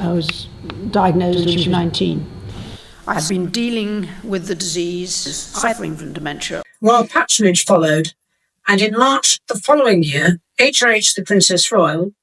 I was diagnosed when she was 19. I had been dealing with the disease, suffering from dementia. Royal patronage followed, and in March the following year, HRH the Princess Royal.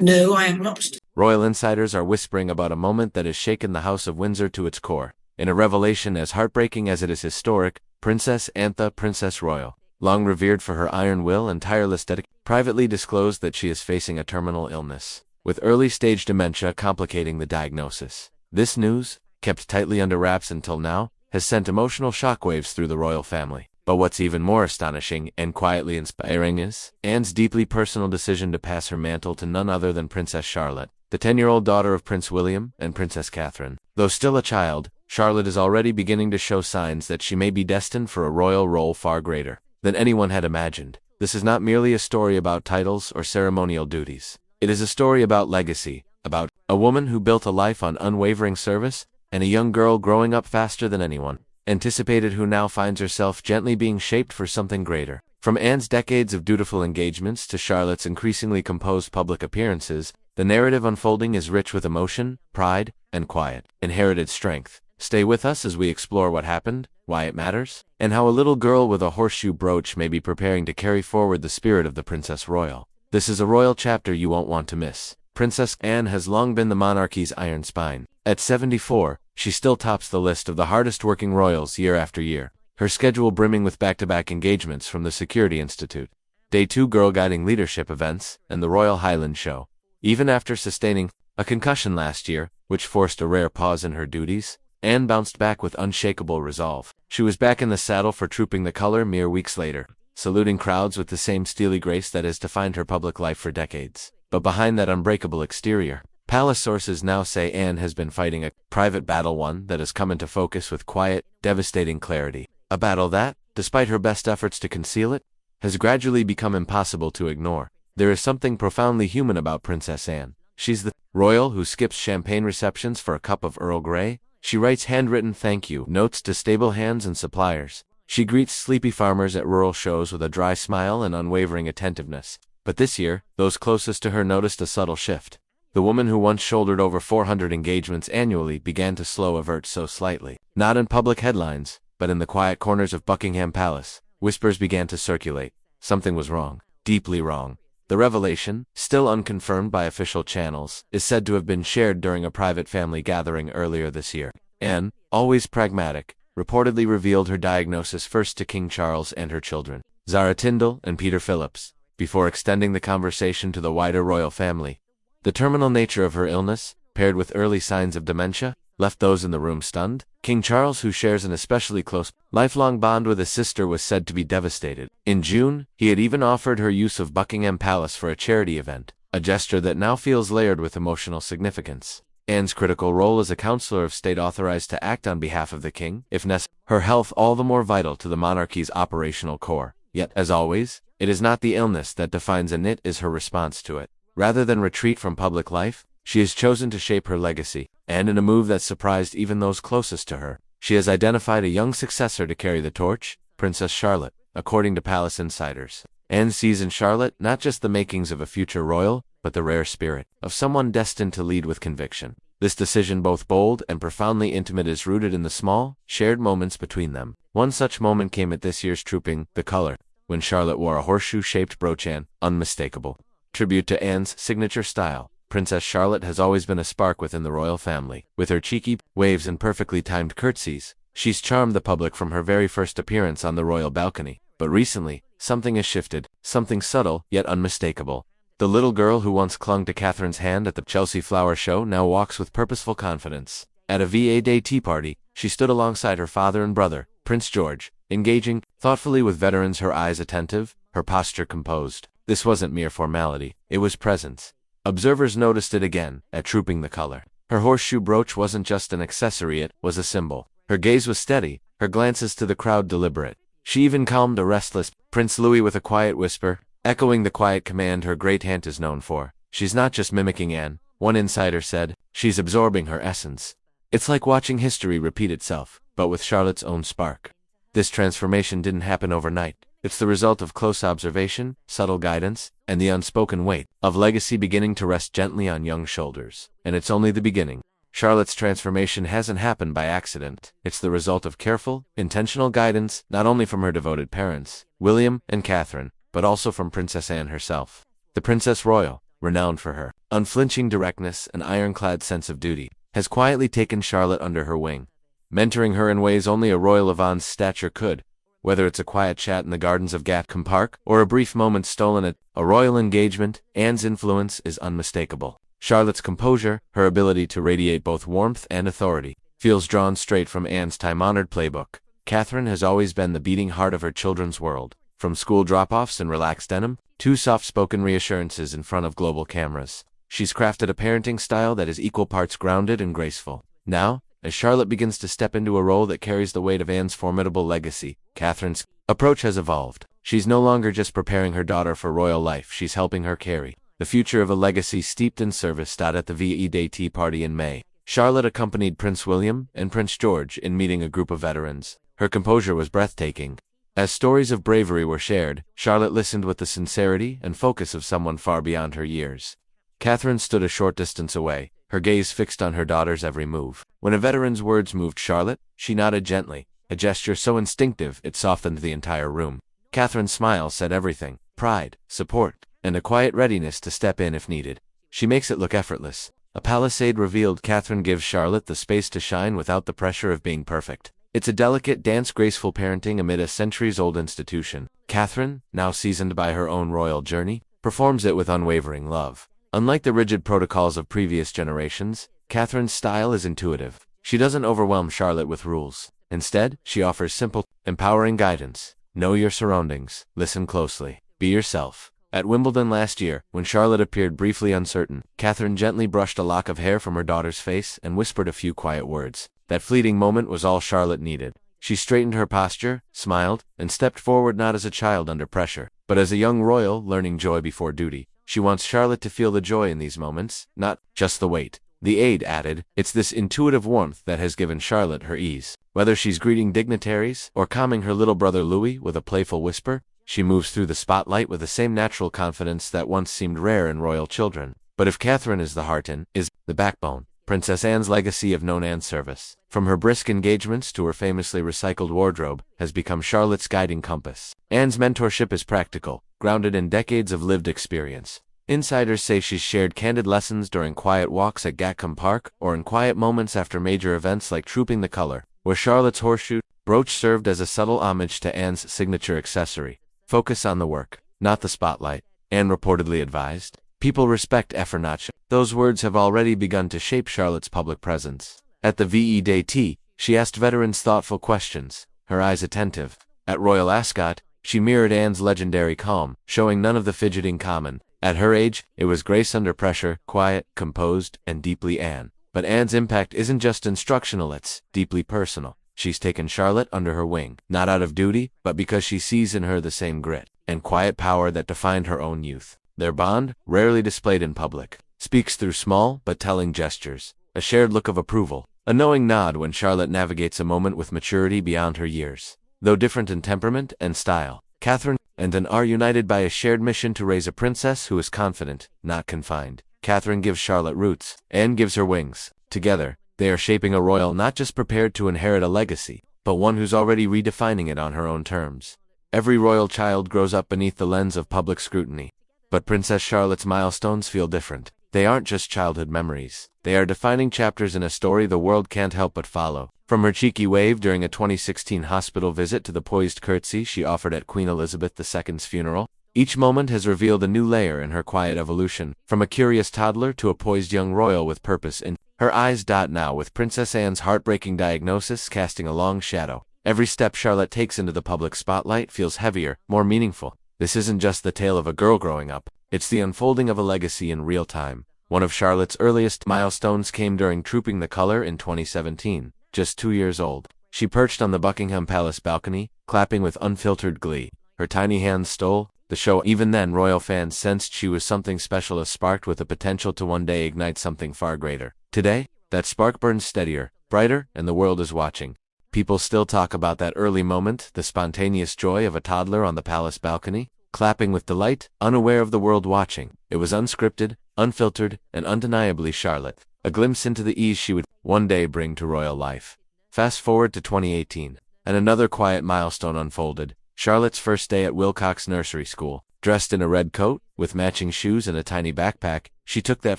No, I am not. Royal insiders are whispering about a moment that has shaken the House of Windsor to its core. In a revelation as heartbreaking as it is historic, Princess Anne, Princess Royal, long revered for her iron will and tireless dedication, privately disclosed that she is facing a terminal illness, with early-stage dementia complicating the diagnosis. This news, kept tightly under wraps until now, has sent emotional shockwaves through the royal family. But what's even more astonishing and quietly inspiring is Anne's deeply personal decision to pass her mantle to none other than Princess Charlotte, the 10-year-old daughter of Prince William and Princess Catherine. Though still a child, Charlotte is already beginning to show signs that she may be destined for a royal role far greater than anyone had imagined. This is not merely a story about titles or ceremonial duties. It is a story about legacy, about a woman who built a life on unwavering service, and a young girl growing up faster than anyone anticipated who now finds herself gently being shaped for something greater. From Anne's decades of dutiful engagements to Charlotte's increasingly composed public appearances, the narrative unfolding is rich with emotion, pride, and quiet, inherited strength. Stay with us as we explore what happened, why it matters, and how a little girl with a horseshoe brooch may be preparing to carry forward the spirit of the Princess Royal. This is a royal chapter you won't want to miss. Princess Anne has long been the monarchy's iron spine. At 74, she still tops the list of the hardest-working royals year after year, her schedule brimming with back-to-back engagements from the Security Institute, Day 2 Girl Guiding Leadership events, and the Royal Highland Show. Even after sustaining a concussion last year, which forced a rare pause in her duties, Anne bounced back with unshakable resolve. She was back in the saddle for Trooping the Color mere weeks later, saluting crowds with the same steely grace that has defined her public life for decades. But behind that unbreakable exterior, palace sources now say Anne has been fighting a private battle, one that has come into focus with quiet, devastating clarity. A battle that, despite her best efforts to conceal it, has gradually become impossible to ignore. There is something profoundly human about Princess Anne. She's the royal who skips champagne receptions for a cup of Earl Grey. She writes handwritten thank you notes to stable hands and suppliers. She greets sleepy farmers at rural shows with a dry smile and unwavering attentiveness. But this year, those closest to her noticed a subtle shift. The woman who once shouldered over 400 engagements annually began to slow avert so slightly. Not in public headlines, but in the quiet corners of Buckingham Palace, whispers began to circulate. Something was wrong, deeply wrong. The revelation, still unconfirmed by official channels, is said to have been shared during a private family gathering earlier this year. Anne, always pragmatic, reportedly revealed her diagnosis first to King Charles and her children, Zara Tyndall and Peter Phillips, before extending the conversation to the wider royal family. The terminal nature of her illness, paired with early signs of dementia, left those in the room stunned. King Charles, who shares an especially close, lifelong bond with his sister, was said to be devastated. In June, he had even offered her use of Buckingham Palace for a charity event, a gesture that now feels layered with emotional significance. Anne's critical role as a counselor of state authorized to act on behalf of the king, if necessary, her health all the more vital to the monarchy's operational core. Yet, as always, it is not the illness that defines Anne, it is her response to it. Rather than retreat from public life, she has chosen to shape her legacy, and in a move that surprised even those closest to her, she has identified a young successor to carry the torch, Princess Charlotte. According to palace insiders, Anne sees in Charlotte not just the makings of a future royal, but the rare spirit of someone destined to lead with conviction. This decision, both bold and profoundly intimate, is rooted in the small, shared moments between them. One such moment came at this year's Trooping the Color, when Charlotte wore a horseshoe-shaped brooch, an unmistakable tribute to Anne's signature style. Princess Charlotte has always been a spark within the royal family. With her cheeky waves and perfectly timed curtsies, she's charmed the public from her very first appearance on the royal balcony. But recently, something has shifted, something subtle yet unmistakable. The little girl who once clung to Catherine's hand at the Chelsea Flower Show now walks with purposeful confidence. At a VA Day tea party, she stood alongside her father and brother, Prince George, engaging thoughtfully with veterans, her eyes attentive, her posture composed. This wasn't mere formality, it was presence. Observers noticed it again at Trooping the Color. Her horseshoe brooch wasn't just an accessory, it was a symbol. Her gaze was steady, her glances to the crowd deliberate. She even calmed a restless Prince Louis with a quiet whisper, echoing the quiet command her great aunt is known for. She's not just mimicking Anne, one insider said, she's absorbing her essence. It's like watching history repeat itself, but with Charlotte's own spark. This transformation didn't happen overnight. It's the result of close observation, subtle guidance, and the unspoken weight of legacy beginning to rest gently on young shoulders. And it's only the beginning. Charlotte's transformation hasn't happened by accident. It's the result of careful, intentional guidance, not only from her devoted parents, William and Catherine, but also from Princess Anne herself. The Princess Royal, renowned for her unflinching directness and ironclad sense of duty, has quietly taken Charlotte under her wing, mentoring her in ways only a royal of Anne's stature could. Whether it's a quiet chat in the gardens of Gatcombe Park or a brief moment stolen at a royal engagement, Anne's influence is unmistakable. Charlotte's composure, her ability to radiate both warmth and authority, feels drawn straight from Anne's time-honored playbook. Catherine has always been the beating heart of her children's world, from school drop-offs in relaxed denim to soft-spoken reassurances in front of global cameras. She's crafted a parenting style that is equal parts grounded and graceful. Now, as Charlotte begins to step into a role that carries the weight of Anne's formidable legacy, Catherine's approach has evolved. She's no longer just preparing her daughter for royal life, she's helping her carry the future of a legacy steeped in service. At the VE Day tea party in May, Charlotte accompanied Prince William and Prince George in meeting a group of veterans. Her composure was breathtaking. As stories of bravery were shared, Charlotte listened with the sincerity and focus of someone far beyond her years. Catherine stood a short distance away, her gaze fixed on her daughter's every move. When a veteran's words moved Charlotte, she nodded gently, a gesture so instinctive it softened the entire room. Catherine's smile said everything: pride, support, and a quiet readiness to step in if needed. She makes it look effortless. A palisade revealed. Catherine gives Charlotte the space to shine without the pressure of being perfect. It's a delicate dance, graceful parenting amid a centuries-old institution. Catherine, now seasoned by her own royal journey, performs it with unwavering love. Unlike the rigid protocols of previous generations, Catherine's style is intuitive. She doesn't overwhelm Charlotte with rules. Instead, she offers simple, empowering guidance. Know your surroundings, listen closely, be yourself. At Wimbledon last year, when Charlotte appeared briefly uncertain, Catherine gently brushed a lock of hair from her daughter's face and whispered a few quiet words. That fleeting moment was all Charlotte needed. She straightened her posture, smiled, and stepped forward not as a child under pressure, but as a young royal learning joy before duty. She wants Charlotte to feel the joy in these moments, not just the weight. The aide added, it's this intuitive warmth that has given Charlotte her ease. Whether she's greeting dignitaries or calming her little brother Louis with a playful whisper, she moves through the spotlight with the same natural confidence that once seemed rare in royal children. But if Catherine is the heart and is the backbone, Princess Anne's legacy of known and service, from her brisk engagements to her famously recycled wardrobe, has become Charlotte's guiding compass. Anne's mentorship is practical, grounded in decades of lived experience. Insiders say she's shared candid lessons during quiet walks at Gatcombe Park or in quiet moments after major events like Trooping the Color, where Charlotte's horseshoe brooch served as a subtle homage to Anne's signature accessory. Focus on the work, not the spotlight, Anne reportedly advised. People respect effort, not show. Those words have already begun to shape Charlotte's public presence. At the VE Day tea, she asked veterans thoughtful questions, her eyes attentive. At Royal Ascot, she mirrored Anne's legendary calm, showing none of the fidgeting common. At her age, it was grace under pressure, quiet, composed, and deeply Anne. But Anne's impact isn't just instructional, it's deeply personal. She's taken Charlotte under her wing, not out of duty, but because she sees in her the same grit and quiet power that defined her own youth. Their bond, rarely displayed in public, speaks through small but telling gestures, a shared look of approval, a knowing nod when Charlotte navigates a moment with maturity beyond her years. Though different in temperament and style, Catherine and Anne are united by a shared mission to raise a princess who is confident, not confined. Catherine gives Charlotte roots, Anne gives her wings. Together, they are shaping a royal not just prepared to inherit a legacy, but one who's already redefining it on her own terms. Every royal child grows up beneath the lens of public scrutiny. But Princess Charlotte's milestones feel different. They aren't just childhood memories. They are defining chapters in a story the world can't help but follow. From her cheeky wave during a 2016 hospital visit to the poised curtsy she offered at Queen Elizabeth II's funeral, each moment has revealed a new layer in her quiet evolution, from a curious toddler to a poised young royal with purpose in her eyes. Now, with Princess Anne's heartbreaking diagnosis casting a long shadow, every step Charlotte takes into the public spotlight feels heavier, more meaningful. This isn't just the tale of a girl growing up, it's the unfolding of a legacy in real time. One of Charlotte's earliest milestones came during Trooping the Color in 2017, just 2 years old. She perched on the Buckingham Palace balcony, clapping with unfiltered glee. Her tiny hands stole the show. Even then, royal fans sensed she was something special, a spark with the potential to one day ignite something far greater. Today, that spark burns steadier, brighter, and the world is watching. People still talk about that early moment, the spontaneous joy of a toddler on the palace balcony, clapping with delight, unaware of the world watching. It was unscripted, unfiltered, and undeniably Charlotte, a glimpse into the ease she would one day bring to royal life. Fast forward to 2018, and another quiet milestone unfolded. Charlotte's first day at Wilcox Nursery School. Dressed in a red coat, with matching shoes and a tiny backpack, she took that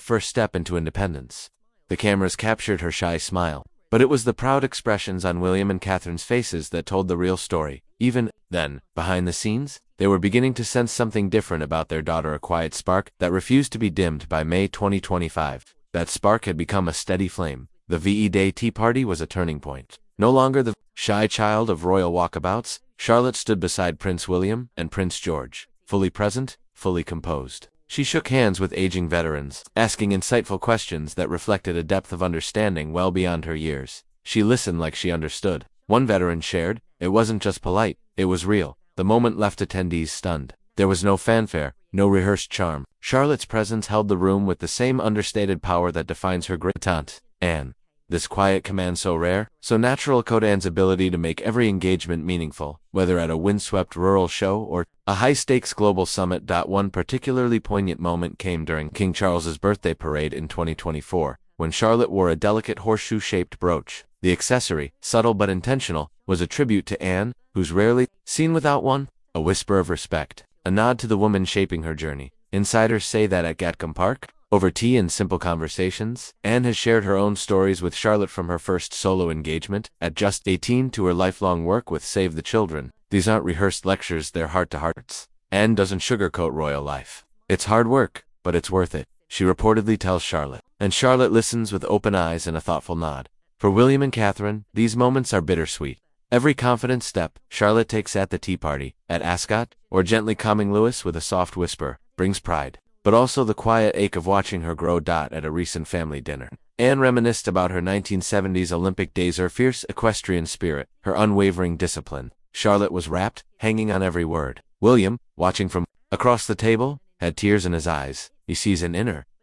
first step into independence. The cameras captured her shy smile, but it was the proud expressions on William and Catherine's faces that told the real story. Even then, behind the scenes, they were beginning to sense something different about their daughter, a quiet spark that refused to be dimmed. By May 2025, that spark had become a steady flame. The VE Day Tea Party was a turning point. No longer the shy child of royal walkabouts, Charlotte stood beside Prince William and Prince George, fully present, fully composed. She shook hands with aging veterans, asking insightful questions that reflected a depth of understanding well beyond her years. She listened like she understood. One veteran shared, "It wasn't just polite, it was real." The moment left attendees stunned. There was no fanfare, no rehearsed charm. Charlotte's presence held the room with the same understated power that defines her great aunt, Anne. This quiet command so rare, so natural, Anne's ability to make every engagement meaningful, whether at a windswept rural show or a high-stakes global summit. One particularly poignant moment came during King Charles's birthday parade in 2024, when Charlotte wore a delicate horseshoe-shaped brooch. The accessory, subtle but intentional, was a tribute to Anne, who's rarely seen without one. A whisper of respect, a nod to the woman shaping her journey. Insiders say that at Gatcombe Park, over tea and simple conversations, Anne has shared her own stories with Charlotte, from her first solo engagement at just 18 to her lifelong work with Save the Children. These aren't rehearsed lectures, they're heart-to-hearts. Anne doesn't sugarcoat royal life. It's hard work, but it's worth it, she reportedly tells Charlotte. And Charlotte listens with open eyes and a thoughtful nod. For William and Catherine, these moments are bittersweet. Every confident step Charlotte takes at the tea party, at Ascot, or gently calming Louis with a soft whisper, brings pride, but also the quiet ache of watching her grow. At a recent family dinner, Anne reminisced about her 1970s Olympic days, her fierce equestrian spirit, her unwavering discipline. Charlotte was rapt, hanging on every word. William, watching from across the table, had tears in his eyes. He sees an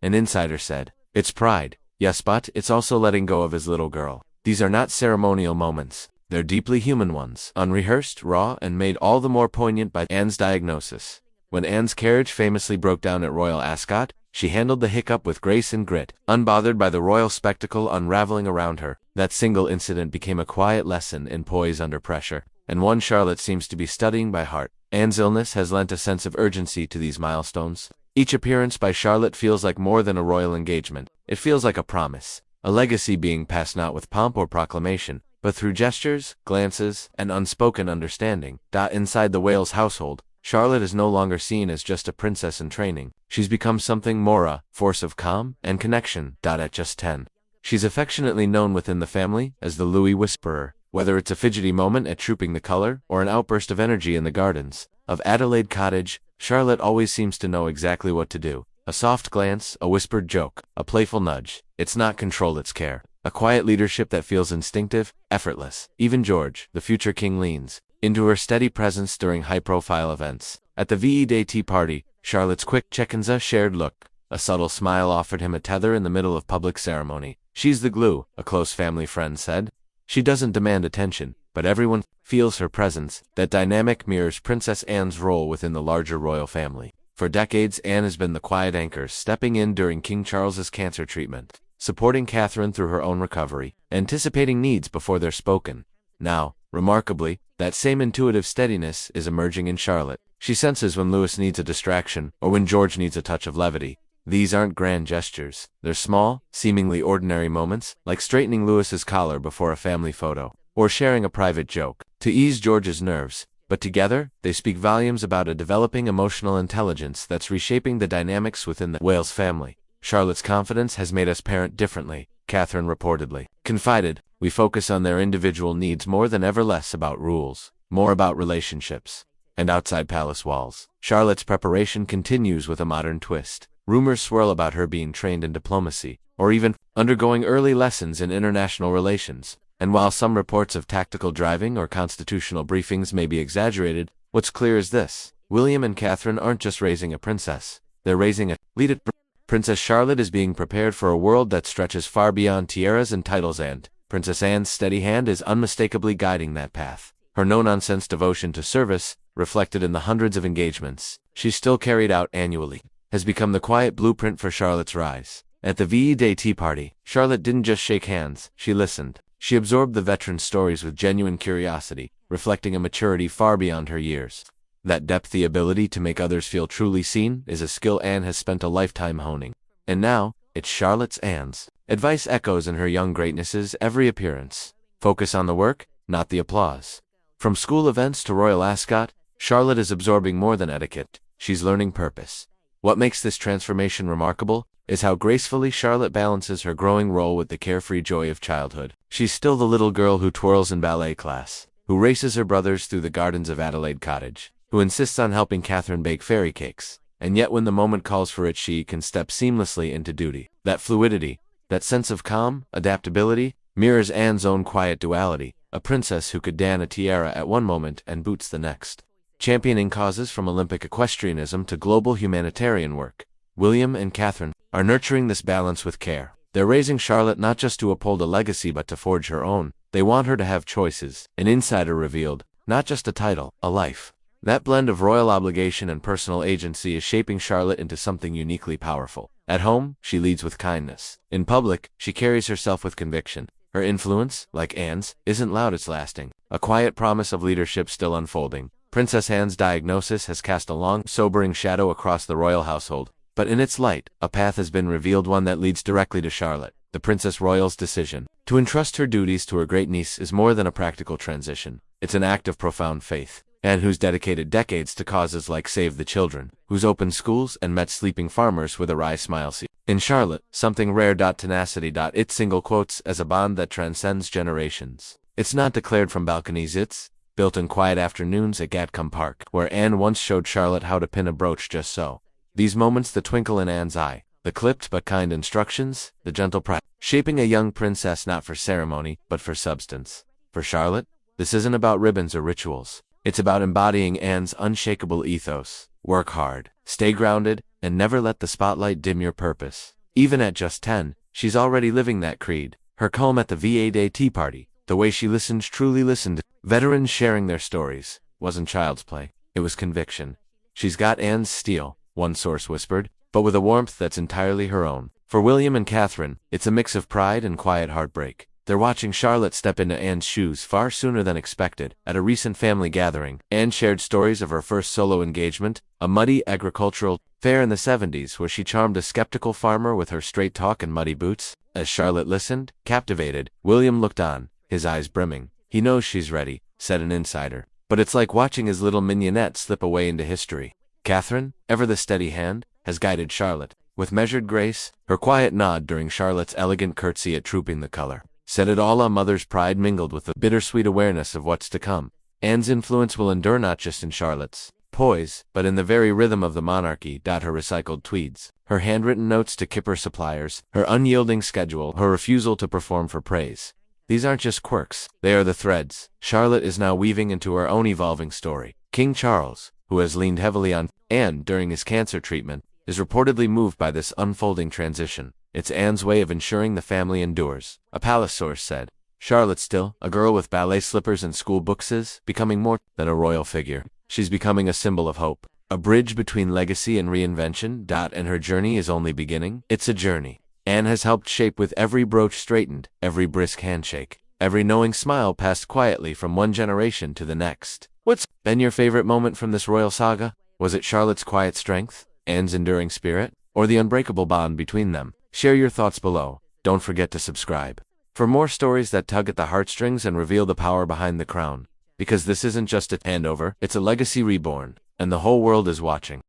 insider said, "It's pride, yes, but it's also letting go of his little girl." These are not ceremonial moments. They're deeply human ones, unrehearsed, raw, and made all the more poignant by Anne's diagnosis. When Anne's carriage famously broke down at Royal Ascot, she handled the hiccup with grace and grit, unbothered by the royal spectacle unraveling around her. That single incident became a quiet lesson in poise under pressure, and one Charlotte seems to be studying by heart. Anne's illness has lent a sense of urgency to these milestones. Each appearance by Charlotte feels like more than a royal engagement. It feels like a promise, a legacy being passed not with pomp or proclamation, but through gestures, glances, and unspoken understanding. Inside the Wales household, Charlotte is no longer seen as just a princess in training. She's become something more, a force of calm and connection. At just 10, she's affectionately known within the family as the Louis Whisperer. Whether it's a fidgety moment at Trooping the Color or an outburst of energy in the gardens of Adelaide Cottage, Charlotte always seems to know exactly what to do. A soft glance, a whispered joke, a playful nudge. It's not control, it's care. A quiet leadership that feels instinctive, effortless. Even George, the future king, leans into her steady presence during high-profile events. At the VE Day Tea Party, Charlotte's quick check-ins, a shared look, a subtle smile offered him a tether in the middle of public ceremony. "She's the glue," a close family friend said. "She doesn't demand attention, but everyone feels her presence." That dynamic mirrors Princess Anne's role within the larger royal family. For decades, Anne has been the quiet anchor, stepping in during King Charles's cancer treatment, supporting Catherine through her own recovery, anticipating needs before they're spoken. Now, remarkably, that same intuitive steadiness is emerging in Charlotte. She senses when Louis needs a distraction, or when George needs a touch of levity. These aren't grand gestures. They're small, seemingly ordinary moments, like straightening Louis's collar before a family photo, or sharing a private joke, to ease George's nerves. But together, they speak volumes about a developing emotional intelligence that's reshaping the dynamics within the Wales family. "Charlotte's confidence has made us parent differently," Catherine reportedly confided. "We focus on their individual needs more than ever, less about rules, more about relationships." And outside palace walls, Charlotte's preparation continues with a modern twist. Rumors swirl about her being trained in diplomacy, or even undergoing early lessons in international relations. And while some reports of tactical driving or constitutional briefings may be exaggerated, what's clear is this: William and Catherine aren't just raising a princess, they're raising a lead. Princess Charlotte is being prepared for a world that stretches far beyond tiaras and titles and Princess Anne's steady hand is unmistakably guiding that path. Her no-nonsense devotion to service, reflected in the hundreds of engagements she's still carried out annually, has become the quiet blueprint for Charlotte's rise. At the VE Day Tea Party, Charlotte didn't just shake hands, she listened. She absorbed the veterans' stories with genuine curiosity, reflecting a maturity far beyond her years. That depth, the ability to make others feel truly seen, is a skill Anne has spent a lifetime honing. And now, it's Charlotte's Anne's advice echoes in her young greatness's every appearance. Focus on the work, not the applause. From school events to royal ascot, Charlotte is absorbing more than etiquette, she's learning purpose. What makes this transformation remarkable is how gracefully Charlotte balances her growing role with the carefree joy of childhood. She's still the little girl who twirls in ballet class, who races her brothers through the gardens of Adelaide Cottage, who insists on helping Catherine bake fairy cakes, and yet when the moment calls for it she can step seamlessly into duty. That fluidity, that sense of calm, adaptability, mirrors Anne's own quiet duality, a princess who could don a tiara at one moment and boots the next. Championing causes from Olympic equestrianism to global humanitarian work, William and Catherine are nurturing this balance with care. They're raising Charlotte not just to uphold a legacy but to forge her own. They want her to have choices, an insider revealed, not just a title, a life. That blend of royal obligation and personal agency is shaping Charlotte into something uniquely powerful. At home, she leads with kindness. In public, she carries herself with conviction. Her influence, like Anne's, isn't loud, it's lasting. A quiet promise of leadership still unfolding. Princess Anne's diagnosis has cast a long, sobering shadow across the royal household. But in its light, a path has been revealed, one that leads directly to Charlotte. The Princess Royal's decision to entrust her duties to her great niece is more than a practical transition. It's an act of profound faith. Anne, who's dedicated decades to causes like Save the Children, who's opened schools and met sleeping farmers with a wry smile. In Charlotte, something rare. Tenacity. It single quotes as a bond that transcends generations. It's not declared from balconies, it's built in quiet afternoons at Gatcombe Park, where Anne once showed Charlotte how to pin a brooch just so. These moments, the twinkle in Anne's eye, the clipped but kind instructions, the gentle pride, shaping a young princess not for ceremony, but for substance. For Charlotte, this isn't about ribbons or rituals. It's about embodying Anne's unshakable ethos. Work hard, stay grounded, and never let the spotlight dim your purpose. Even at just 10, she's already living that creed. Her calm at the VA Day Tea Party, the way she listened, truly listened, veterans sharing their stories, wasn't child's play, it was conviction. She's got Anne's steel, one source whispered, but with a warmth that's entirely her own. For William and Catherine, it's a mix of pride and quiet heartbreak. They're watching Charlotte step into Anne's shoes far sooner than expected. At a recent family gathering, Anne shared stories of her first solo engagement, a muddy agricultural fair in the 70s where she charmed a skeptical farmer with her straight talk and muddy boots. As Charlotte listened, captivated, William looked on, his eyes brimming. He knows she's ready, said an insider. But it's like watching his little mignonette slip away into history. Catherine, ever the steady hand, has guided Charlotte. With measured grace, her quiet nod during Charlotte's elegant curtsy at Trooping the Color said it all. A mother's pride mingled with the bittersweet awareness of what's to come. Anne's influence will endure not just in Charlotte's poise, but in the very rhythm of the monarchy. Her recycled tweeds, her handwritten notes to Kipper suppliers, her unyielding schedule, her refusal to perform for praise. These aren't just quirks, they are the threads Charlotte is now weaving into her own evolving story. King Charles, who has leaned heavily on Anne during his cancer treatment, is reportedly moved by this unfolding transition. It's Anne's way of ensuring the family endures. A palace source said, Charlotte, still a girl with ballet slippers and school books, is becoming more than a royal figure. She's becoming a symbol of hope, a bridge between legacy and reinvention. And her journey is only beginning. It's a journey Anne has helped shape, with every brooch straightened, every brisk handshake, every knowing smile passed quietly from one generation to the next. What's been your favorite moment from this royal saga? Was it Charlotte's quiet strength, Anne's enduring spirit, or the unbreakable bond between them? Share your thoughts below. Don't forget to subscribe for more stories that tug at the heartstrings and reveal the power behind the crown. Because this isn't just a handover, it's a legacy reborn, and the whole world is watching.